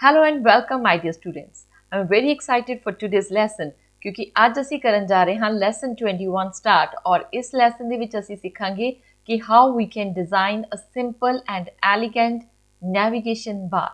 Hello and welcome my dear students. I'm very excited for today's lesson क्योंकि ਅੱਜ ਅਸੀਂ ਕਰਨ ਜਾ ਰਹੇ ਹਾਂ lesson 21 start और इस lesson ਦੇ ਵਿੱਚ ਅਸੀਂ ਸਿੱਖਾਂਗੇ कि how we can design a simple and elegant navigation bar.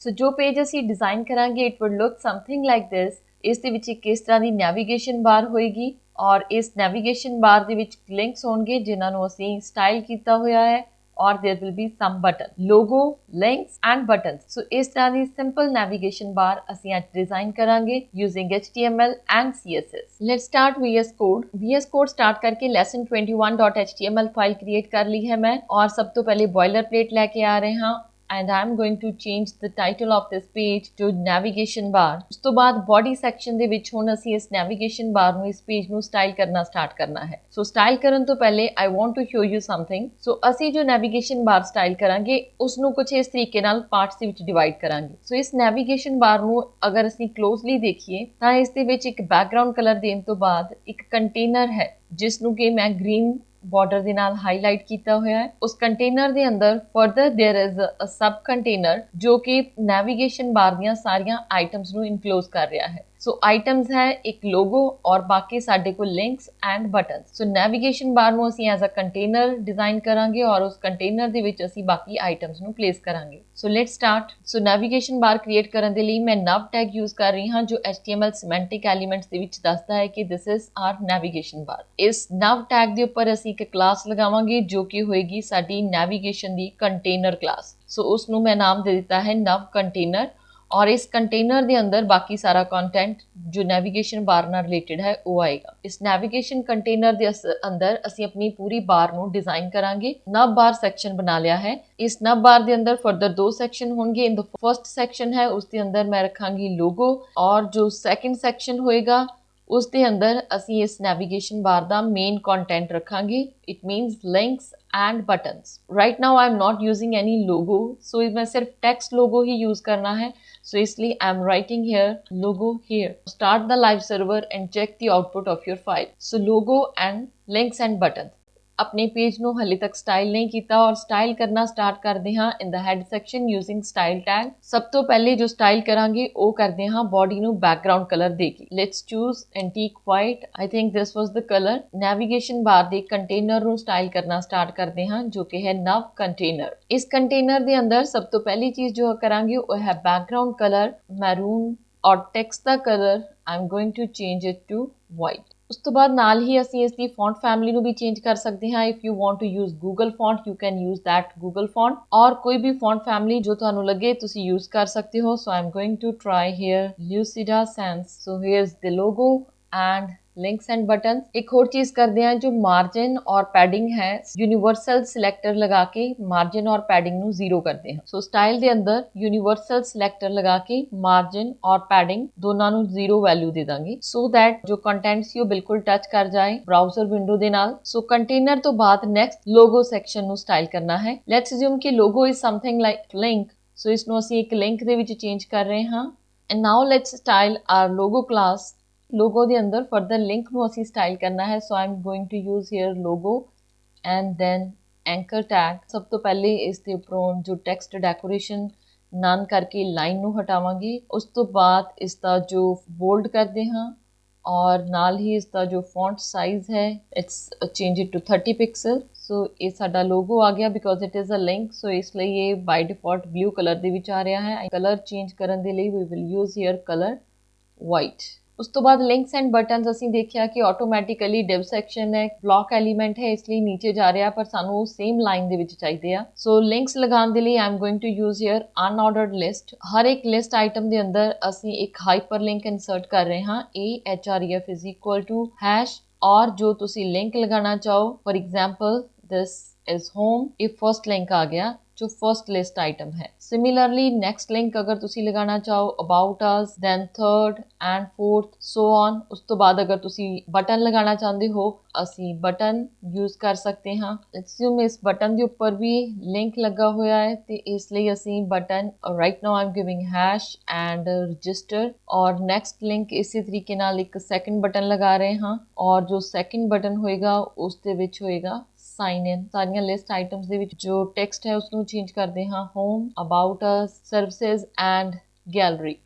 So ਜੋ ਪੇਜ ਅਸੀਂ ਡਿਜ਼ਾਈਨ ਕਰਾਂਗੇ it would look something like this. ਇਸ ਦੇ ਵਿੱਚ ਕਿਸ ਤਰ੍ਹਾਂ ਦੀ navigation bar ਹੋਏਗੀ और इस navigation bar ਦੇ ਵਿੱਚ links ਹੋਣਗੇ ਜਿਨ੍ਹਾਂ ਨੂੰ ਅਸੀਂ ਸਟਾਈਲ ਕੀਤਾ ਹੋਇਆ ਹੈ or there will be some button, logo, links and buttons. So ਇਸ ਤਰ੍ਹਾਂ ਦੀ simple navigation bar ਅਸੀਂ ਅੱਜ design ਕਰਾਂਗੇ using HTML and CSS. Let's start VS Code. VS Code start करके lesson 21.html file create कर ली है मैं और सब तो पहले boilerplate लेके आ रहे हैं and I'm going to change the title of this page to navigation bar. ਉਸ ਤੋਂ ਬਾਅਦ body section ਦੇ ਵਿੱਚ ਹੁਣ ਅਸੀਂ ਇਸ navigation bar ਨੂੰ ਇਸ page ਨੂੰ style ਕਰਨਾ start ਕਰਨਾ ਹੈ. So style ਕਰਨ ਤੋਂ ਪਹਿਲੇ I want to show you something. So ਅਸੀਂ ਜੋ navigation bar style ਕਰਾਂਗੇ ਉਸ ਨੂੰ ਕੁਝ ਇਸ ਤਰੀਕੇ ਨਾਲ parts ਦੇ ਵਿੱਚ divide ਕਰਾਂਗੇ. So ਇਸ navigation bar ਨੂੰ ਅਗਰ ਅਸੀਂ closely ਦੇਖੀਏ ਤਾਂ ਇਸ ਦੇ ਵਿੱਚ ਇੱਕ background color ਦੇਣ ਤੋਂ ਬਾਅਦ ਇੱਕ container ਹੈ ਜਿਸ ਨੂੰ ਕਿ ਮੈਂ green border ਦੇ ਨਾਲ ਹਾਈਲਾਈਟ ਕੀਤਾ ਹੋਇਆ ਹੈ ਉਸ ਕੰਟੇਨਰ ਦੇ ਅੰਦਰ further there is a sub container ਜੋ ਕਿ ਨੈਵੀਗੇਸ਼ਨ ਬਾਰ ਦੀਆਂ ਸਾਰੀਆਂ ਆਈਟਮਸ ਨੂੰ ਇਨਕਲੋਜ਼ ਕਰ ਰਿਹਾ ਹੈ ਸੋ ਆਈਟਮਸ ਹੈ ਇੱਕ ਲੋਗੋ ਔਰ ਬਾਕੀ ਸਾਡੇ ਕੋਲ links and buttons so navigation bar ਨੂੰ ਅਸੀਂ ਐਜ਼ ਅ ਕੰਟੇਨਰ ਡਿਜ਼ਾਈਨ ਕਰਾਂਗੇ ਔਰ ਉਸ ਕੰਟੇਨਰ ਦੇ ਵਿੱਚ ਅਸੀਂ ਬਾਕੀ ਆਈਟਮਸ ਨੂੰ ਪਲੇਸ ਕਰਾਂਗੇ so let's start so navigation bar create ਕਰਨ ਦੇ ਲਈ ਮੈਂ ਨਵ ਟੈਗ ਯੂਜ਼ ਕਰ ਰਹੀ ਹਾਂ ਜੋ HTML ਸਿਮੈਂਟਿਕ ਐਲੀਮੈਂਟਸ ਦੇ ਵਿੱਚ ਦੱਸਦਾ ਹੈ ਕਿ ਦਿਸ ਇਜ਼ ਆਰ ਨੈਵੀਗੇਸ਼ਨ ਬਾਰ ਇਸ ਨਵ ਟੈਗ ਦੇ ਉੱਪਰ ਅਸੀਂ ਇੱਕ ਕਲਾਸ ਲਗਾਵਾਂਗੇ ਜੋ ਕਿ ਹੋਏਗੀ ਸਾਡੀ ਨੈਵੀਗੇਸ਼ਨ ਦੀ ਕੰਟੇਨਰ ਕਲਾਸ ਸੋ ਉਸ ਨੂੰ ਮੈਂ ਨਾਮ ਦੇ ਦਿੱਤਾ ਹੈ ਨਵ ਕੰਟੇਨਰ और इस कंटेनर के अंदर बाकी सारा कंटेंट जो नैविगेशन बार नाल रिलेटेड है वो आएगा इस नैविगेशन कंटेनर के अंदर असी अपनी पूरी बार नू डिजाइन करांगे नव बार सेक्शन बना लिया है इस नव बार के अंदर फर्दर दो सेक्शन होंगे इन द फर्स्ट सेक्शन है उसके अंदर मैं रखांगी लोगो और जो सेकंड सेक्शन होएगा उस दे अंदर असी इस नैविगेशन बार दा मेन कंटेंट रखांगे it means links and buttons right now I am not using any logo so मैं सिर्फ टेक्स्ट लोगो ही यूज करना है so इसलिए I am writing here logo here start the live server and check the output of your file so logo and links and buttons अपने page ਨੂੰ ਹਲੇ ਤੱਕ style ਨਹੀਂ ਕੀਤਾ ਔਰ ਸਟਾਈਲ ਕਰਨਾ ਸਟਾਰਟ ਕਰਦੇ ਹਾਂ in the head section using style tag ਸਭ ਤੋਂ ਪਹਿਲੇ ਜੋ ਸਟਾਈਲ ਕਰਾਂਗੇ ਉਹ ਕਰਦੇ ਹਾਂ ਬਾਡੀ ਨੂੰ ਬੈਕਗ੍ਰਾਉਂਡ ਕਲਰ ਦੇ ਕੇ let's choose antique white I think this was the colour navigation bar ਦੇ ਕੰਟੇਨਰ ਨੂੰ ਸਟਾਈਲ ਕਰਨਾ ਸਟਾਰਟ ਕਰਦੇ ਹਾਂ ਜੋ ਕਿ ਹੈ ਨਵ ਕੰਟੇਨਰ ਇਸ ਕੰਟੇਨਰ ਦੇ ਅੰਦਰ ਸਭ ਤੋਂ ਪਹਿਲੀ ਚੀਜ਼ ਜੋ ਕਰਾਂਗੇ ਉਹ ਹੈ ਬੈਕਗ੍ਰਾਉਂਡ ਕਲਰ ਮੈਰੂਨ ਔਰ ਟੈਕਸਟ ਦਾ colour I am going to change it to white ਉਸ ਤੋਂ ਬਾਅਦ ਨਾਲ ਹੀ ਅਸੀਂ ਇਸ ਦੀ ਫੌਂਟ ਫੈਮਿਲੀ ਨੂੰ ਵੀ ਚੇਂਜ ਕਰ ਸਕਦੇ ਹਾਂ if you want to use Google font you can use that Google font ਔਰ ਕੋਈ ਵੀ ਫੌਂਟ ਫੈਮਿਲੀ ਜੋ ਤੁਹਾਨੂੰ ਲੱਗੇ ਤੁਸੀਂ ਯੂਜ਼ ਕਰ ਸਕਦੇ ਹੋ so I am going to try here Lucida Sans so here is the logo and links and button एक और चीज करते हैं जो मार्जिन और पैडिंग है यूनिवर्सल सिलेक्टर लगा के मार्जिन और पैडिंग नु जीरो करते हैं सो स्टाइल के अंदर यूनिवर्सल सिलेक्टर लगा के मार्जिन और पैडिंग दोनों नु जीरो वैल्यू दे देंगे सो दैट जो कंटेंट सी बिल्कुल टच कर जाए ब्राउजर विंडो दे नाल सो कंटेनर तो बाद नेक्स्ट लोगो सैक्शन नु स्टाइल करना है लेट्स अज्यूम कि logo is something like link so इसनु ਅਸੀਂ एक लिंक ਦੇ ਵਿੱਚ चेंज कर रहे हैं and now let's style our logo class logo ਦੇ ਅੰਦਰ ਫਰਦਰ ਲਿੰਕ ਨੂੰ ਅਸੀਂ ਸਟਾਈਲ ਕਰਨਾ ਹੈ so I am going to use here logo and then anchor tag ਸਭ ਤੋਂ ਪਹਿਲੇ ਇਸ ਦੇ ਉੱਪਰੋਂ ਜੋ ਟੈਕਸਟ ਡੈਕੋਰੇਸ਼ਨ ਨਨ ਕਰਕੇ ਲਾਈਨ ਨੂੰ ਹਟਾਵਾਂਗੇ ਉਸ ਤੋਂ ਬਾਅਦ ਇਸ ਦਾ ਜੋ ਬੋਲਡ ਕਰਦੇ ਹਾਂ ਔਰ ਨਾਲ ਹੀ ਇਸ ਦਾ ਜੋ ਫੌਂਟ ਸਾਈਜ਼ ਹੈ it's change it to 30 pixel so ਇਹ ਸਾਡਾ ਲੋਗੋ ਆ ਗਿਆ because it is a link so ਇਸ ਲਈ ਇਹ ਬਾਈ ਡਿਫਾਲਟ ਬਲੂ ਕਲਰ ਦੇ ਵਿੱਚ ਆ ਰਿਹਾ ਹੈ ਕਲਰ ਚੇਂਜ ਕਰਨ ਦੇ ਲਈ we will use here colour white ਉਸ ਤੋਂ ਬਾਅਦ ਲਿੰਕਸ ਐਂਡ ਬਟਨਸ ਅਸੀਂ ਦੇਖਿਆ ਕਿ ਆਟੋਮੈਟਿਕਲੀ ਡਿਵ ਸੈਕਸ਼ਨ ਹੈ ਬਲੌਕ ਐਲੀਮੈਂਟ ਹੈ ਇਸ ਲਈ ਨੀਚੇ ਜਾ ਰਿਹਾ ਪਰ ਸਾਨੂੰ ਸੇਮ ਲਾਈਨ ਦੇ ਵਿੱਚ ਚਾਹੀਦੇ ਆ ਸੋ ਲਿੰਕਸ ਲਗਾਉਣ ਦੇ ਲਈ I am going to use here unordered list ਹਰ ਇੱਕ ਲਿਸਟ ਆਈਟਮ ਦੇ ਅੰਦਰ ਅਸੀਂ ਇੱਕ ਹਾਈਪਰਲਿੰਕ ਇਨਸਰਟ ਕਰ ਰਹੇ ਹਾਂ href is equal to hash ਔਰ ਜੋ ਤੁਸੀਂ ਲਿੰਕ ਲਗਾਉਣਾ ਚਾਹੋ for example this is home ਇਹ ਫਰਸਟ ਲਿੰਕ ਆ ਗਿਆ जो फर्स्ट लिस्ट आइटम है सिमिलरली नेक्स्ट लिंक अगर तुसी लगाना चाहो about us then third and fourth so on उस तो बाद अगर तुसी बटन लगाना चाहते हो असी बटन यूज कर सकते हैं अस्यूम इस बटन के ऊपर भी लिंक लगा हुआ है तो इसलिए असी button right now I am giving hash and register और नेक्स्ट लिंक इसी तरीके नाल एक सेकंड बटन लगा रहे हैं और जो सेकंड बटन होएगा उस दे विच होएगा साइन इन सारियां लिस्ट आइटम्स दे विच जो टेक्स्ट है उसनू चेंज करते हाँ home about us services and gallery.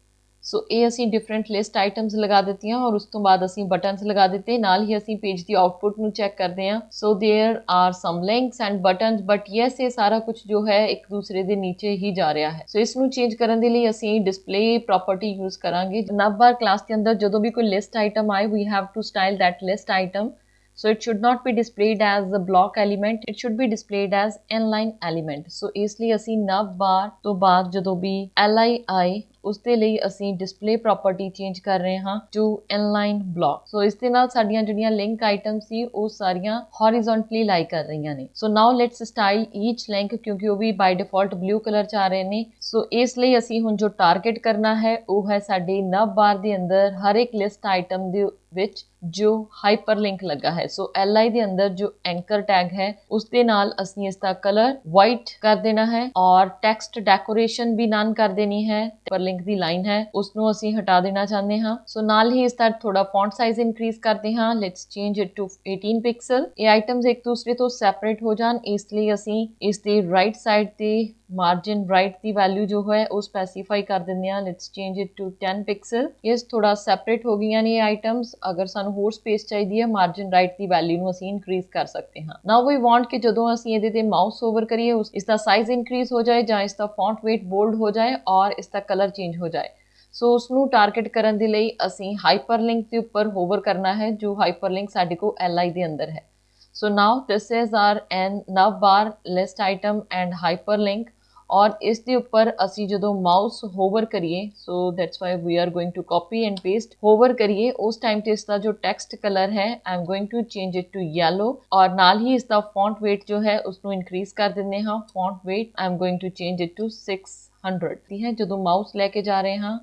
So ਇਹ ਅਸੀਂ ਡਿਫਰੈਂਟ ਲਿਸਟ ਆਈਟਮਸ ਲਗਾ ਦਿੱਤੀਆਂ ਔਰ ਉਸ ਤੋਂ ਬਾਅਦ ਅਸੀਂ ਬਟਨਸ ਲਗਾ ਦਿੱਤੇ। ਨਾਲ ਹੀ ਅਸੀਂ ਪੇਜ ਦੀ ਆਊਟਪੁੱਟ ਨੂੰ ਚੈੱਕ ਕਰਦੇ ਹਾਂ। So there are some links and buttons, but yes ਇਹ ਸਾਰਾ ਕੁਝ ਜੋ ਹੈ ਇੱਕ ਦੂਸਰੇ ਦੇ ਨੀਚੇ ਹੀ ਜਾ ਰਿਹਾ ਹੈ। ਸੋ ਇਸ ਨੂੰ ਚੇਂਜ ਕਰਨ ਦੇ ਲਈ ਅਸੀਂ ਡਿਸਪਲੇ ਪ੍ਰੋਪਰਟੀ ਯੂਜ਼ ਕਰਾਂਗੇ। ਨਵਬਾਰ ਕਲਾਸ ਦੇ ਅੰਦਰ ਜਦੋਂ ਵੀ ਕੋਈ ਲਿਸਟ ਆਈਟਮ ਆਏ, we have to style that list item. So it should not be displayed as a block element, it should be displayed as inline element। So इसलिए ਅਸੀਂ nav bar ਤੋਂ ਬਾਅਦ ਜਦੋਂ ਵੀ li ਆਏ ਉਸ ਦੇ ਲਈ ਅਸੀਂ ਡਿਸਪਲੇ ਪ੍ਰੋਪਰਟੀ ਚੇਂਜ ਕਰ ਰਹੇ ਹਾਂ ਟੂ ਇਨਲਾਈਨ ਬਲੌਕ। ਸੋ ਇਸ ਦੇ ਨਾਲ ਸਾਡੀਆਂ ਜਿਹੜੀਆਂ ਲਿੰਕ ਆਈਟਮਸ ਸੀ ਉਹ ਸਾਰੀਆਂ ਹੌਰੀਜ਼ੌਂਟਲੀ ਲਾਈ ਕਰ ਰਹੀਆਂ ਨੇ। ਸੋ ਨਾਓ ਲੈਟਸ ਸਟਾਈਲ ਈਚ ਲਿੰਕ, ਕਿਉਂਕਿ ਉਹ ਵੀ ਬਾਈ ਡਿਫਾਲਟ ਬਲੂ ਕਲਰ ਚ ਆ ਰਹੇ ਨੇ। ਸੋ ਇਸ ਲਈ ਅਸੀਂ ਹੁਣ ਜੋ ਟਾਰਗੇਟ ਕਰਨਾ ਹੈ ਉਹ ਹੈ ਸਾਡੇ ਨਵ ਬਾਰ ਦੇ ਅੰਦਰ ਹਰ ਇੱਕ ਲਿਸਟ ਆਈਟਮ ਦੇ ਵਿੱਚ ਜੋ ਹਾਈਪਰਲਿੰਕ ਲੱਗਾ ਹੈ। ਸੋ li ਦੇ ਅੰਦਰ ਜੋ ਐਂਕਰ ਟੈਗ ਹੈ ਉਸ ਦੇ ਨਾਲ ਅਸੀਂ ਇਸ ਦਾ ਕਲਰ ਵਾਈਟ ਕਰ ਦੇਣਾ ਹੈ ਔਰ ਟੈਕਸਟ ਡੈਕੋਰੇਸ਼ਨ ਵੀ ਨਨ ਕਰ ਦੇਣੀ ਹੈ। ਲਿੰਕ ਦੀ ਲਾਈਨ ਹੈ ਉਸ ਨੂੰ ਅਸੀਂ ਹਟਾ ਦੇਣਾ ਚਾਹੁੰਦੇ ਹਾਂ। ਸੋ ਨਾਲ ਹੀ ਇਸ ਦਾ ਥੋੜਾ ਫੌਂਟ ਸਾਈਜ਼ ਇਨਕਰੀਜ਼ ਕਰਦੇ ਹਾਂ। Let's change it to 18 pixel. ਇਹ ਆਈਟਮਸ ਇੱਕ ਦੂਸਰੇ ਤੋਂ ਸੈਪਰੇਟ ਹੋ ਜਾਣ ਇਸ ਲਈ ਅਸੀਂ ਇਸ ਦੀ ਰਾਈਟ ਸਾਈਡ ਤੇ ਮਾਰਜਨ ਰਾਈਟ ਦੀ ਵੈਲਿਊ ਜੋ ਹੈ ਉਹ ਸਪੈਸੀਫਾਈ ਕਰ ਦਿੰਦੇ ਹਾਂ। Let's change it to 10 pixel. ਇਸ ਥੋੜਾ ਸੈਪਰੇਟ ਹੋ ਗਈਆਂ ਨੇ ਇਹ ਆਈਟਮਸ। ਅਗਰ ਸਾਨੂੰ ਹੋਰ ਸਪੇਸ ਚਾਹੀਦੀ ਹੈ ਮਾਰਜਨ ਰਾਈਟ ਦੀ ਵੈਲਿਊ ਨੂੰ ਅਸੀਂ ਇਨਕਰੀਜ਼ ਕਰ ਸਕਦੇ ਹਾਂ। ਨਾਓ ਵੀ ਵਾਂਟ ਕਿ ਜਦੋਂ ਅਸੀਂ ਇਹਦੇ ਤੇ ਮਾਊਸ ਓਵਰ ਕਰੀਏ ਇਸ ਦਾ ਸਾਈਜ਼ ਇਨਕਰੀਜ਼ ਹੋ ਜਾਏ ਜਾਂ ਇਸ ਦਾ ਫੌਂਟ weight ਬੋਲਡ ਹੋ ਜਾਏ ਔਰ ਇਸ ਦਾ ਕਲਰ ਚੇਂਜ ਹੋ ਜਾਏ। ਸੋ ਉਸ ਨੂੰ ਟਾਰਗੇਟ ਕਰਨ ਦੇ ਲਈ ਅਸੀਂ ਹਾਈਪਰਲਿੰਕ ਦੇ ਉੱਪਰ ਹੋਵਰ ਕਰਨਾ ਹੈ ਜੋ ਹਾਈਪਰਲਿੰਕ ਸਾਡੇ ਕੋਲ li ਦੇ ਅੰਦਰ ਹੈ। So now this is our navbar list item and hyperlink और ਇਸ ਦੇ ਉੱਪਰ ਅਸੀਂ ਜਦੋਂ ਮਾਊਸ ਹੋਵਰ ਕਰੀਏ, so that's why we are going to copy and paste, ਹੋਵਰ ਕਰੀਏ ਉਸ ਟਾਈਮ ਤੇ ਇਸ ਦਾ ਜੋ ਟੈਕਸਟ ਕਲਰ ਹੈ I am going to change it to yellow ਔਰ ਨਾਲ ਹੀ ਇਸ ਦਾ font weight ਜੋ ਹੈ ਉਸ ਨੂੰ ਇਨਕਰੀਜ਼ ਕਰ ਦਿੰਦੇ ਹਾਂ। font weight I am going to change it to 600 ਹੈ ਜਦੋਂ ਮਾਊਸ ਲੈ ਕੇ ਜਾ ਰਹੇ ਹਾਂ।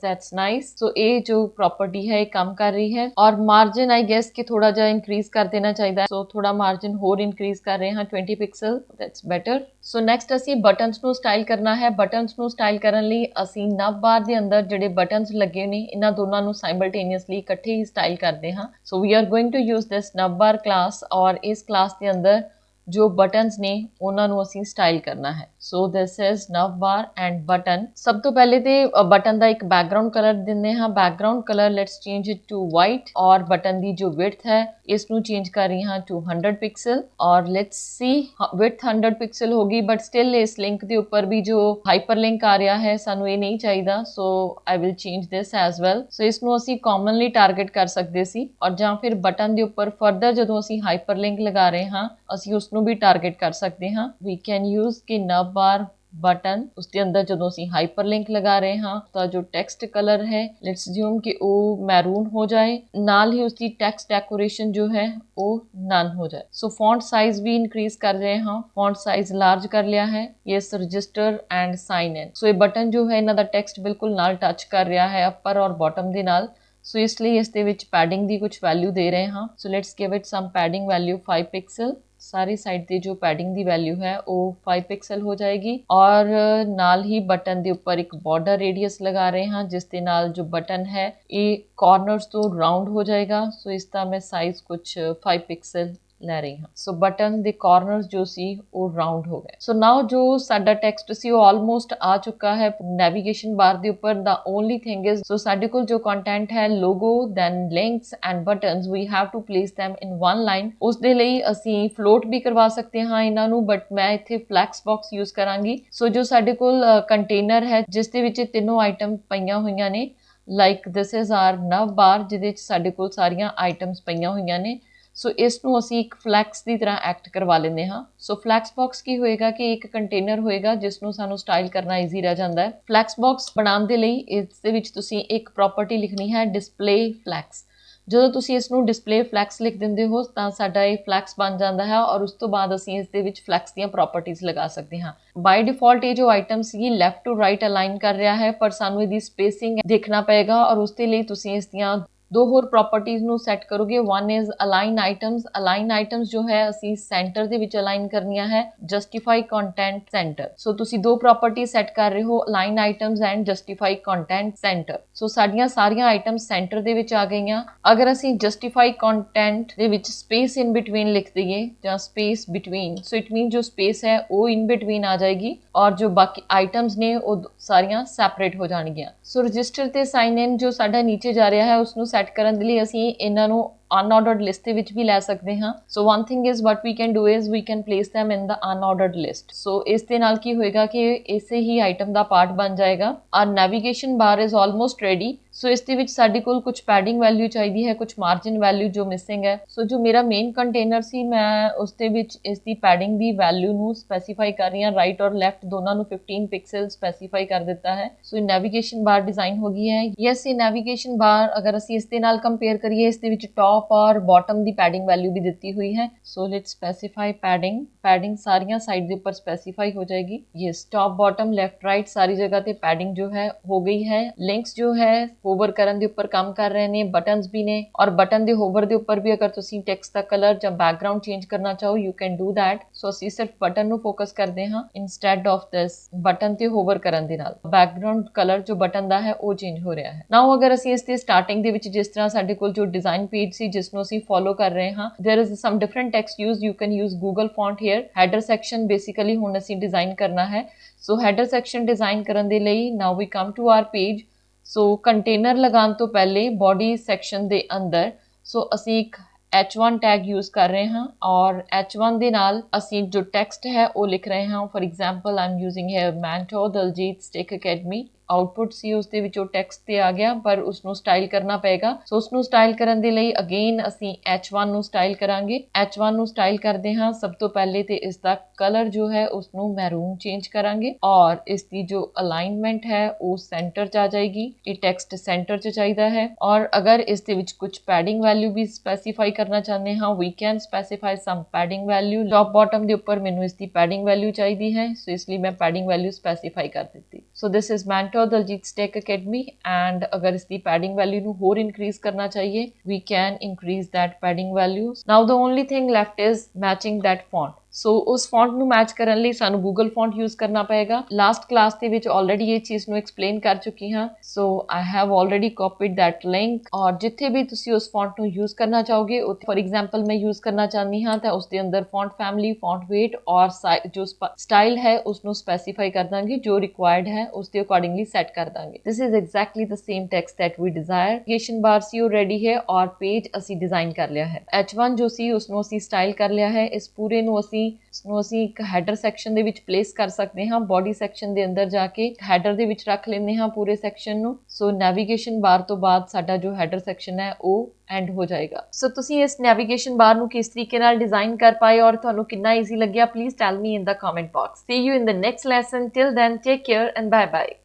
that's nice। so ਇਹ ਜੋ ਪ੍ਰੋਪਰਟੀ ਹੈ ਇਹ ਕੰਮ ਕਰ ਰਹੀ ਹੈ ਔਰ ਮਾਰਜਨ ਆਈ ਗੈਸ ਕਿ ਥੋੜਾ ਜਿਹਾ ਇਨਕਰੀਜ਼ ਕਰ ਦੇਣਾ ਚਾਹੀਦਾ। ਸੋ ਥੋੜਾ ਮਾਰਜਨ ਹੋਰ ਇਨਕਰੀਜ਼ ਕਰ ਰਹੇ ਹਾਂ 20 pixel. that's better। So next ਅਸੀਂ ਬਟਨਸ ਨੂੰ ਸਟਾਈਲ ਕਰਨਾ ਹੈ। ਬਟਨਸ ਨੂੰ ਸਟਾਈਲ ਕਰਨ ਲਈ ਅਸੀਂ ਨਵ ਬਾਰ ਦੇ ਅੰਦਰ ਜਿਹੜੇ ਬਟਨਸ ਲੱਗੇ ਨੇ ਇਹਨਾਂ ਦੋਨਾਂ ਨੂੰ ਸਾਈਮਲਟੇਨੀਅਸਲੀ ਇਕੱਠੇ ਹੀ ਸਟਾਈਲ ਕਰਦੇ ਹਾਂ। So we are going to use this nav bar class ਔਰ ਇਸ ਕਲਾਸ ਦੇ ਅੰਦਰ ਜੋ ਬਟਨਸ ਨੇ ਉਹਨਾਂ ਨੂੰ ਅਸੀਂ ਸਟਾਈਲ ਕਰਨਾ ਹੈ। ਸੋ ਦਿਸ ਇਜ਼ ਨਵਬਾਰ ਐਂਡ ਬਟਨ। ਸਭ ਤੋਂ ਪਹਿਲੇ ਤੇ ਬਟਨ ਦਾ ਇੱਕ ਬੈਕਗ੍ਰਾਉਂਡ ਕਲਰ ਦਿੰਦੇ ਹਾਂ। Background colour let's change it to white ਔਰ ਬਟਨ ਦੀ ਜੋ ਵਿਡਥ ਹੈ ਇਸ ਨੂੰ ਚੇਂਜ ਕਰ ਰਹੀ ਹਾਂ ਟੂ 100 ਪਿਕਸਲ ਔਰ ਲੈਟਸ ਸੀ ਵਿਡਥ 100 ਪਿਕਸਲ ਹੋਗੀ ਬਟ ਸਟਿਲ ਇਸ ਲਿੰਕ ਦੇ ਉੱਪਰ ਵੀ ਜੋ ਹਾਈਪਰ ਲਿੰਕ ਆ ਰਿਹਾ ਹੈ ਸਾਨੂੰ ਇਹ ਨਹੀਂ ਚਾਹੀਦਾ। So I will change this as well. So ਇਸ ਨੂੰ ਅਸੀਂ ਕਾਮਨਲੀ ਟਾਰਗੇਟ ਕਰ ਸਕਦੇ ਸੀ ਔਰ ਜਾਂ ਫਿਰ ਬਟਨ ਦੇ ਉੱਪਰ ਫਰਦਰ ਜਦੋਂ ਅਸੀਂ ਹਾਈਪਰ ਲਿੰਕ ਲਗਾ ਰਹੇ ਹਾਂ ਅਸੀਂ ਉਸ ਨੂੰ ਵੀ ਟਾਰਗੇਟ ਕਰ ਸਕਦੇ ਹਾਂ। ਵੀ ਕੈਨ ਯੂਜ਼ ਕਿ ਨਵਬਾਰ ਬਟਨ ਉਸ ਦੇ ਅੰਦਰ ਜਦੋਂ ਅਸੀਂ ਹਾਈਪਰਲਿੰਕ ਲਗਾ ਰਹੇ ਹਾਂ ਤਾਂ ਜੋ ਟੈਕਸਟ ਕਲਰ ਹੈ ਲੈਟਸ ਅਸਿਊਮ ਕਿ ਉਹ ਮੈਰੂਨ ਹੋ ਜਾਏ ਨਾਲ ਹੀ ਉਸ ਦੀ ਟੈਕਸਟ ਡੈਕੋਰੇਸ਼ਨ ਜੋ ਹੈ ਉਹ ਨਨ ਹੋ ਜਾਏ। ਸੋ ਫੌਂਟ ਸਾਈਜ਼ ਵੀ ਇਨਕਰੀਜ਼ ਕਰ ਰਹੇ ਹਾਂ। ਫੌਂਟ ਸਾਈਜ਼ ਲਾਰਜ ਕਰ ਲਿਆ ਹੈ। Yes register and sign in. So ਇਹ ਬਟਨ ਜੋ ਹੈ ਇਹਨਾਂ ਦਾ ਟੈਕਸਟ ਬਿਲਕੁਲ ਨਾਲ ਟੱਚ ਕਰ ਰਿਹਾ ਹੈ ਅੱਪਰ ਔਰ ਬਾਟਮ ਦੇ ਨਾਲ। ਸੋ ਇਸ ਲਈ ਇਸ ਦੇ ਵਿੱਚ ਪੈਡਿੰਗ ਦੀ ਕੁਝ ਵੈਲਿਊ ਦੇ ਰਹੇ ਹਾਂ। So let's give it some padding value 5 pixel. ਸਾਰੀ ਸਾਈਡ ਤੇ ਜੋ ਪੈਡਿੰਗ ਦੀ ਵੈਲਿਊ ਹੈ ਉਹ 5 ਪਿਕਸਲ ਹੋ ਜਾਏਗੀ ਔਰ ਨਾਲ ਹੀ ਬਟਨ ਦੇ ਉੱਪਰ ਇੱਕ ਬਾਰਡਰ ਰੇਡੀਅਸ ਲਗਾ ਰਹੇ ਹਾਂ ਜਿਸ ਦੇ ਨਾਲ ਜੋ ਬਟਨ ਹੈ ਇਹ ਕਾਰਨਰਸ ਤੋਂ ਰਾਉਂਡ ਹੋ ਜਾਏਗਾ। ਸੋ ਇਸ ਦਾ ਮੈਂ ਸਾਈਜ਼ ਕੁਝ 5 ਪਿਕਸਲ ਲੈ ਰਹੀ ਹਾਂ। ਸੋ ਬਟਨ ਦੇ ਕਾਰਨਰਸ ਜੋ ਸੀ ਉਹ ਰਾਉਂਡ ਹੋ ਗਏ। ਸੋ ਨਾਓ ਜੋ ਸਾਡਾ ਟੈਕਸਟ ਸੀ ਉਹ ਆਲਮੋਸਟ ਆ ਚੁੱਕਾ ਹੈ ਨੈਵੀਗੇਸ਼ਨ ਬਾਰ ਦੇ ਉੱਪਰ। The only thing is so ਸਾਡੇ ਕੋਲ ਜੋ ਕੰਟੈਂਟ ਹੈ logo then links and buttons we have to place them in one line। ਉਸ ਦੇ ਲਈ ਅਸੀਂ ਫਲੋਟ ਵੀ ਕਰਵਾ ਸਕਦੇ ਹਾਂ ਇਹਨਾਂ ਨੂੰ ਬਟ ਮੈਂ ਇੱਥੇ ਫਲੈਕਸ ਬਾਕਸ ਯੂਜ਼ ਕਰਾਂਗੀ। ਸੋ ਜੋ ਸਾਡੇ ਕੋਲ ਕੰਟੇਨਰ ਹੈ ਜਿਸ ਦੇ ਵਿੱਚ ਤਿੰਨੋਂ ਆਈਟਮ ਪਈਆਂ ਹੋਈਆਂ ਨੇ ਲਾਈਕ ਦਿਸ ਇਜ਼ ਆਰ ਨਵ ਬਾਰ ਜਿਹਦੇ ਵਿੱਚ ਸਾਡੇ ਕੋਲ ਸਾਰੀਆਂ ਆਈਟਮਸ ਪਈਆਂ ਹੋਈਆਂ ਨੇ। ਸੋ ਇਸ ਨੂੰ ਅਸੀਂ ਇੱਕ ਫਲੈਕਸ ਦੀ ਤਰ੍ਹਾਂ ਐਕਟ ਕਰਵਾ ਲੈਂਦੇ ਹਾਂ। ਸੋ ਫਲੈਕਸ ਬਾਕਸ ਕੀ ਹੋਏਗਾ ਕਿ ਇੱਕ ਕੰਟੇਨਰ ਹੋਏਗਾ ਜਿਸ ਨੂੰ ਸਾਨੂੰ ਸਟਾਈਲ ਕਰਨਾ ਈਜ਼ੀ ਰਹਿ ਜਾਂਦਾ ਹੈ। ਫਲੈਕਸ ਬਾਕਸ ਬਣਾਉਣ ਦੇ ਲਈ ਇਸ ਦੇ ਵਿੱਚ ਤੁਸੀਂ ਇੱਕ ਪ੍ਰੋਪਰਟੀ ਲਿਖਣੀ ਹੈ ਡਿਸਪਲੇ ਫਲੈਕਸ। ਜਦੋਂ ਤੁਸੀਂ ਇਸ ਨੂੰ ਡਿਸਪਲੇ ਫਲੈਕਸ ਲਿਖ ਦਿੰਦੇ ਹੋ ਤਾਂ ਸਾਡਾ ਇਹ ਫਲੈਕਸ ਬਣ ਜਾਂਦਾ ਹੈ ਔਰ ਉਸ ਤੋਂ ਬਾਅਦ ਅਸੀਂ ਇਸ ਦੇ ਵਿੱਚ ਫਲੈਕਸ ਦੀਆਂ ਪ੍ਰੋਪਰਟੀਜ਼ ਲਗਾ ਸਕਦੇ ਹਾਂ। ਬਾਈ ਡਿਫਾਲਟ ਇਹ ਜੋ ਆਈਟਮ ਸੀਗੀ ਲੈਫਟ ਟੂ ਰਾਈਟ ਅਲਾਈਨ ਕਰ ਰਿਹਾ ਹੈ ਪਰ ਸਾਨੂੰ ਇਹਦੀ ਸਪੇਸਿੰਗ ਦੇਖਣਾ ਪਏਗਾ ਔਰ ਉਸ ਦੇ ਲਈ ਤੁਸੀਂ ਇਸ ਦੀਆਂ ਦੋ ਹੋਰ ਪ੍ਰੋਪਰਟੀਜ਼ ਨੂੰ ਸੈੱਟ ਕਰੋਗੇ। One is align items. Align items ਜੋ ਹੈ ਅਸੀਂ ਸੈਂਟਰ ਦੇ ਵਿੱਚ ਅਲਾਈਨ ਕਰਨੀਆਂ ਹੈ। Justify content centre. ਸੋ ਤੁਸੀਂ ਦੋ ਪ੍ਰੋਪਰਟੀ ਸੈੱਟ ਕਰ ਰਹੇ ਹੋ, align items and justify content centre. So ਸਾਡੀਆਂ ਸਾਰੀਆਂ ਆਈਟਮਸ ਸੈਂਟਰ ਦੇ ਵਿੱਚ ਆ ਗਈਆਂ। ਅਗਰ ਅਸੀਂ ਜਸਟੀਫਾਈ ਕੰਟੈਂਟ ਦੇ ਵਿੱਚ ਸਪੇਸ ਇਨ ਬਿਟਵੀਨ ਲਿਖ ਦਈਏ ਜਾਂ ਸਪੇਸ ਬਿਟਵੀਨ, ਸੋ ਇਟ ਮੀਨ ਜੋ ਸਪੇਸ ਹੈ ਉਹ ਇਨ ਬਿਟਵੀਨ ਆ ਜਾਏਗੀ ਔਰ ਜੋ ਬਾਕੀ ਆਈਟਮਸ ਨੇ ਉਹ ਸਾਰੀਆਂ ਸੈਪਰੇਟ ਹੋ ਜਾਣਗੀਆਂ। ਸੋ ਰਜਿਸਟਰ ਤੇ ਸਾਈਨ ਇਨ ਜੋ ਸਾਡਾ ਨੀਚੇ ਜਾ ਰਿਹਾ ਹੈ ਉਸਨੂੰ ਸੈੱਟ ਕਰਨ ਦੇ ਲਈ ਅਸੀਂ ਇਹਨਾਂ ਨੂੰ unordered list ਦੇ ਵਿੱਚ ਵੀ ਲੈ ਸਕਦੇ ਹਾਂ। ਸੋ one thing is what we can do is we can place them in the unordered list। ਸੋ ਇਸ ਦੇ ਨਾਲ ਕੀ ਹੋਏਗਾ ਕਿ ਇਸੇ ਹੀ ਆਈਟਮ ਦਾ ਪਾਰਟ ਬਣ ਜਾਏਗਾ। our navigation bar is almost ready। ਸੋ ਇਸ ਦੇ ਵਿੱਚ ਸਾਡੇ ਕੋਲ ਕੁਝ ਪੈਡਿੰਗ ਵੈਲਿਊ ਚਾਹੀਦੀ ਹੈ, ਕੁਝ ਮਾਰਜਿਨ ਵੈਲਿਊ ਜੋ ਮਿਸਿੰਗ ਹੈ। ਸੋ ਜੋ ਮੇਰਾ ਮੇਨ ਕੰਟੇਨਰ ਸੀ ਮੈਂ ਉਸ ਦੇ ਵਿੱਚ ਇਸ ਦੀ ਪੈਡਿੰਗ ਦੀ ਵੈਲਿਊ ਨੂੰ ਸਪੈਸੀਫਾਈ ਕਰ ਰਹੀ ਹਾਂ। ਰਾਈਟ ਔਰ ਲੈਫਟ ਦੋਨਾਂ ਨੂੰ 15 ਪਿਕਸਲ ਸਪੈਸੀਫਾਈ ਕਰ ਦਿੱਤਾ ਹੈ। ਸੋ ਨੈਵੀਗੇਸ਼ਨ ਬਾਰ ਡਿਜ਼ਾਈਨ ਹੋ ਗਈ ਹੈ। ਯੈਸ, ਇਹ ਨੈਵੀਗੇਸ਼ਨ ਬਾਰ ਅਗਰ ਅਸੀਂ ਇਸ ਦੇ ਨਾਲ ਕੰਪੇਅਰ ਕਰੀਏ ਇਸ ਦੇ ਵਿੱਚ ਟੌਪ और बॉटम ਦੀ ਪੈਡਿੰਗ ਵੈਲਿਊ ਵੀ ਦਿੱਤੀ ਹੋਈ ਹੈ। ਸੋ ਲੈਟਸ ਸਪੈਸੀਫਾਈ ਪੈਡਿੰਗ ਸਾਰੀਆਂ ਸਾਈਡ ਦੇ ਉੱਪਰ ਸਪੈਸੀਫਾਈ ਹੋ ਜਾਏਗੀ। Yes, top bottom left right ਸਾਰੀ ਜਗ੍ਹਾ ਤੇ ਪੈਡਿੰਗ ਜੋ ਹੈ ਹੋ ਗਈ ਹੈ। ਲਿੰਕਸ ਜੋ ਹੈ ਹੋਵਰ ਕਰਨ ਦੇ ਉੱਪਰ ਕੰਮ ਕਰ ਰਹੇ ਨੇ, ਬਟਨਸ ਵੀ ਨੇ ਔਰ ਬਟਨ ਦੇ ਹੋਵਰ ਦੇ ਉੱਪਰ ਵੀ ਅਗਰ ਤੁਸੀਂ ਟੈਕਸਟ ਦਾ ਕਲਰ ਜਾਂ ਬੈਕਗ੍ਰਾਉਂਡ ਚੇਂਜ ਕਰਨਾ ਚਾਹੋ ਯੂ ਕੈਨ ਡੂ ਦੈਟ। ਸੋ ਅਸੀਂ ਸਿਰਫ ਬਟਨ ਨੂੰ ਫੋਕਸ ਕਰਦੇ ਹਾਂ ਇਨਸਟੈਡ ਆਫ ਦਿਸ। ਬਟਨ ਤੇ ਹੋਵਰ ਕਰਨ ਦੇ ਨਾਲ ਬੈਕਗ੍ਰਾਉਂਡ ਕਲਰ ਜੋ ਬਟਨ ਦਾ ਹੈ ਉਹ ਚੇਂਜ ਹੋ ਰਿਹਾ ਹੈ। ਨਾਓ ਅਗਰ ਅਸੀਂ ਇਸ ਦੇ ਸਟਾਰਟਿੰਗ ਦੇ ਵਿੱਚ ਜਿਸ ਤਰ੍ਹਾਂ ਸਾਡੇ ਕੋਲ ਜੋ ਡਿਜ਼ਾਈਨ ਪੇਜ ਸੀ ਜਿਸ ਨੂੰ ਅਸੀਂ ਫੋਲੋ ਕਰ ਰਹੇ ਹਾਂ, there is some different text used, you can use Google font here। header section basically ਹੁਣ ਅਸੀਂ ਡਿਜ਼ਾਈਨ ਕਰਨਾ ਹੈ। ਸੋ header section ਡਿਜ਼ਾਈਨ ਕਰਨ ਦੇ ਲਈ now we come to our page। So container ਲਗਾਉਣ ਤੋਂ ਪਹਿਲੇ ਬੋਡੀ ਸੈਕਸ਼ਨ ਦੇ ਅੰਦਰ ਸੋ ਅਸੀਂ ਇੱਕ H1 ਟੈਗ ਯੂਜ਼ ਕਰ ਰਹੇ ਹਾਂ ਔਰ H1 ਦੇ ਨਾਲ ਅਸੀਂ ਜੋ ਟੈਕਸਟ ਹੈ ਉਹ ਲਿਖ ਰਹੇ ਹਾਂ। For example I am using here Mento Daljeet stick academy. Output ਸੀ ਉਸ ਦੇ ਵਿੱਚੋਂ ਟੈਕਸਟ ਤੇ ਆ ਗਿਆ ਪਰ ਉਸ ਨੂੰ ਸਟਾਈਲ ਕਰਨਾ ਪਏਗਾ। ਸੋ ਉਸ ਨੂੰ ਸਟਾਈਲ ਕਰਨ ਦੇ ਲਈ ਅਗੇਨ ਅਸੀਂ H1 ਨੂੰ ਸਟਾਈਲ ਕਰਾਂਗੇ। H1 ਨੂੰ ਸਟਾਈਲ ਕਰਦੇ ਹਾਂ ਸਭ ਤੋਂ ਪਹਿਲੇ ਤੇ ਇਸ ਦਾ ਕਲਰ ਜੋ ਹੈ ਉਸ ਨੂੰ ਮੈਰੂਨ ਚੇਂਜ ਕਰਾਂਗੇ ਔਰ ਇਸ ਦੀ ਜੋ ਅਲਾਈਨਮੈਂਟ ਹੈ ਉਹ ਸੈਂਟਰ 'ਚ ਆ ਜਾਏਗੀ। ਇਹ ਟੈਕਸਟ ਸੈਂਟਰ 'ਚ ਚਾਹੀਦਾ ਹੈ ਔਰ ਅਗਰ ਇਸ ਦੇ ਵਿੱਚ ਕੁਝ ਪੈਡਿੰਗ ਵੈਲਿਊ ਵੀ ਸਪੈਸੀਫਾਈ ਕਰਨਾ ਚਾਹੁੰਦੇ ਹਾਂ we can specify some padding value. Top bottom ਦੇ ਉੱਪਰ ਮੈਨੂੰ ਇਸ ਦੀ ਪੈਡਿੰਗ ਵੈਲਿਊ ਚਾਹੀਦੀ ਹੈ ਸੋ ਇਸ ਲਈ ਮੈਂ ਪੈਡਿੰਗ ਵੈਲਿਊ ਸਪੈਸੀਫਾਈ ਕਰ ਦਿੱਤੀ। So this is Mento Daljeet stick academy and अगर इसकी पैडिंग वैल्यू ਨੂੰ ਹੋਰ इंक्रीज करना चाहिए we can increase that padding values। now the only thing left is matching that font। ਸੋ ਉਸ ਫੌਂਟ ਨੂੰ ਮੈਚ ਕਰਨ ਲਈ ਸਾਨੂੰ ਗੂਗਲ ਫੌਂਟ ਯੂਜ਼ ਕਰਨਾ ਪਏਗਾ। ਲਾਸਟ ਕਲਾਸ ਦੇ ਵਿੱਚ ਆਲਰੇਡੀ ਇਹ ਚੀਜ਼ ਨੂੰ ਐਕਸਪਲੇਨ ਕਰ ਚੁੱਕੀ ਹਾਂ। So I have already copied that link ਔਰ ਜਿੱਥੇ ਵੀ ਤੁਸੀਂ ਉਸ ਫੌਂਟ ਨੂੰ ਯੂਜ਼ ਕਰਨਾ ਚਾਹੋਗੇ ਉੱਥੇ ਫॉर एग्जांपल ਮੈਂ ਯੂਜ਼ ਕਰਨਾ ਚਾਹੁੰਦੀ ਹਾਂ ਤਾਂ ਉਸ ਦੇ ਅੰਦਰ ਫੌਂਟ ਫੈਮਿਲੀ, ਫੌਂਟ weight ਔਰ ਜੋ ਸਟਾਈਲ ਹੈ ਉਸ ਨੂੰ ਸਪੈਸੀਫਾਈ ਕਰ ਦਾਂਗੇ ਜੋ ਰਿਕੁਆਇਰਡ ਹੈ ਉਸ ਦੇ ਅਕੋਰਡਿੰਗਲੀ ਸੈੱਟ ਕਰ ਦਾਂਗੇ। This is exactly the same text that we desire. Navigation bar ਸੀ ਉਹ ਰੈਡੀ ਹੈ ਔਰ ਪੇਜ ਅਸੀਂ ਡਿਜ਼ਾਈਨ ਕਰ ਲਿਆ ਹੈ। H1 ਜੋ ਸੀ ਉਸ ਨੂੰ ਅਸੀਂ ਸਟਾਈਲ ਕਰ ਲਿਆ ਹੈ। ਇਸ ਪੂਰੇ ਨੂੰ ਅਸੀਂ ਇੱਕ ਹੈਡਰ ਸੈਕਸ਼ਨ ਦੇ ਵਿੱਚ ਪਲੇਸ ਕਰ ਸਕਦੇ ਹਾਂ। ਬੋਡੀ ਸੈਕਸ਼ਨ ਦੇ ਅੰਦਰ ਜਾ ਕੇ ਹੈਡਰ ਦੇ ਵਿੱਚ ਰੱਖ ਲੈਂਦੇ ਹਾਂ ਪੂਰੇ ਸੈਕਸ਼ਨ ਨੂੰ। ਸੋ ਨੈਵੀਗੇਸ਼ਨ ਬਾਰ ਤੋਂ ਬਾਅਦ ਸਾਡਾ ਜੋ ਹੈਡਰ ਸੈਕਸ਼ਨ ਹੈ ਉਹ ਐਂਡ ਹੋ ਜਾਏਗਾ। ਸੋ ਤੁਸੀਂ ਇਸ ਨੈਵੀਗੇਸ਼ਨ ਬਾਰ ਨੂੰ ਕਿਸ ਤਰੀਕੇ ਨਾਲ ਡਿਜ਼ਾਈਨ ਕਰ ਪਾਏ ਔਰ ਤੁਹਾਨੂੰ ਕਿੰਨਾ ਈਜ਼ੀ ਲੱਗਿਆ please tell me in the comment box. See you in the next lesson. Till then take care and bye bye.